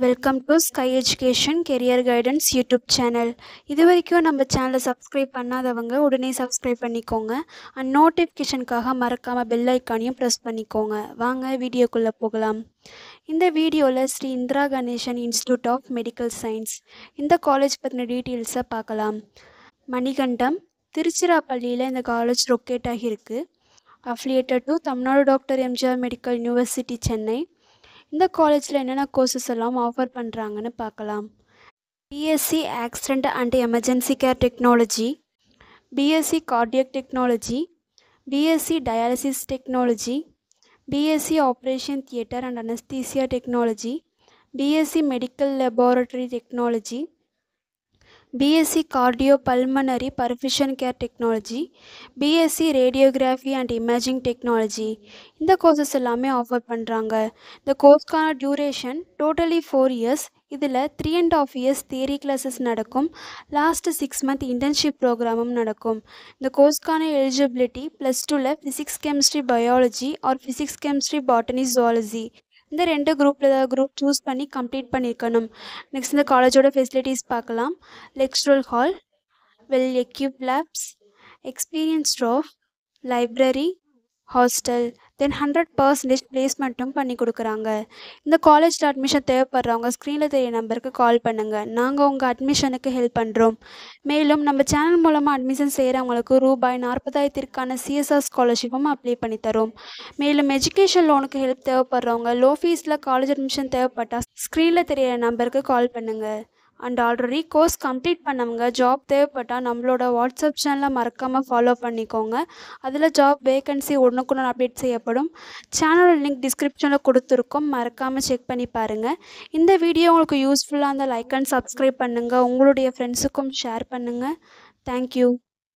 Welcome to sky education career guidance YouTube channel. இது வரைக்கும் நம்ம சேனலை சப்ஸ்கிரைப் பண்ணாதவங்க உடனே சப்ஸ்கிரைப் பண்ணிக்கோங்க. அண்ட் நோட்டிஃபிகேஷனுக்காக மறக்காமல் பெல் ஐக்கானையும் ப்ரெஸ் பண்ணிக்கோங்க. வாங்க வீடியோக்குள்ளே போகலாம். இந்த வீடியோவில் Shri Indira Ganesan institute of medical science இந்த காலேஜ் பற்றின டீட்டெயில்ஸை பார்க்கலாம். மணிகண்டம் திருச்சிராப்பள்ளியில் இந்த காலேஜ் லொக்கேட் ஆகியிருக்கு. Affiliated to Tamil Nadu doctor MGR medical university Chennai. இந்த காலேஜில் என்னென்ன கோர்சஸ் எல்லாம் ஆஃபர் பண்ணுறாங்கன்னு பார்க்கலாம். BSc accident and emergency care technology, BSc cardiac technology, BSc dialysis technology, BSc operation theatre and anaesthesia technology, BSc medical laboratory technology, BSc cardio pulmonary perfusion care technology, BSc radiography and imaging technology. இந்த courses எல்லாமே offer பண்ணுறாங்க. இந்த கோர்ஸ்க்கான duration totally 4 years. இதில் 3.5 years theory classes நடக்கும். Last 6 month internship ப்ரோக்ராமும் நடக்கும். இந்த கோர்ஸ்க்கான எலிஜிபிலிட்டி +2ல் physics chemistry biology or physics chemistry botany zoology இந்த 2 குரூப்பில் ஏதாவது குரூப் சூஸ் பண்ணி கம்ப்ளீட் பண்ணியிருக்கணும். நெக்ஸ்ட் இந்த காலேஜோட ஃபெசிலிட்டிஸ் பார்க்கலாம். Lecture hall, well equip labs, experience staff, library, hostel, then 100% பிளேஸ்மெண்ட்டும் பண்ணி கொடுக்குறாங்க. இந்த காலேஜில் அட்மிஷன் தேவைப்படுறவங்க ஸ்க்ரீனில் தெரிய நம்பருக்கு கால் பண்ணுங்கள். நாங்கள் உங்கள் அட்மிஷனுக்கு ஹெல்ப் பண்ணுறோம். மேலும் நம்ம சேனல் மூலமாக அட்மிஷன் செய்கிறவங்களுக்கு ₹40,000 CSR ஸ்காலர்ஷிப்பும் அப்ளை பண்ணி தரோம். மேலும் எஜுகேஷன் லோனுக்கு ஹெல்ப் தேவைப்படுறவங்க லோ ஃபீஸில் காலேஜ் அட்மிஷன் தேவைப்பட்டால் ஸ்க்ரீனில் தெரிய நம்பருக்கு கால் பண்ணுங்கள். அண்ட் ஆல்ரெடி கோர்ஸ் கம்ப்ளீட் பண்ணவங்க ஜாப் தேவைப்பட்டால் நம்மளோட வாட்ஸ்அப் சேனலை மறக்காமல் ஃபாலோ பண்ணிக்கோங்க. அதில் ஜாப் வேகன்சி உடனுக்குடன் அப்டேட் செய்யப்படும். சேனலோட லிங்க் டிஸ்கிரிப்ஷனில் கொடுத்துருக்கோம், மறக்காமல் செக் பண்ணி பாருங்கள். இந்த வீடியோ உங்களுக்கு யூஸ்ஃபுல்லாக இருந்தால் லைக் அண்ட் சப்ஸ்கிரைப் பண்ணுங்கள். உங்களுடைய ஃப்ரெண்ட்ஸுக்கும் ஷேர் பண்ணுங்கள். தேங்க்யூ.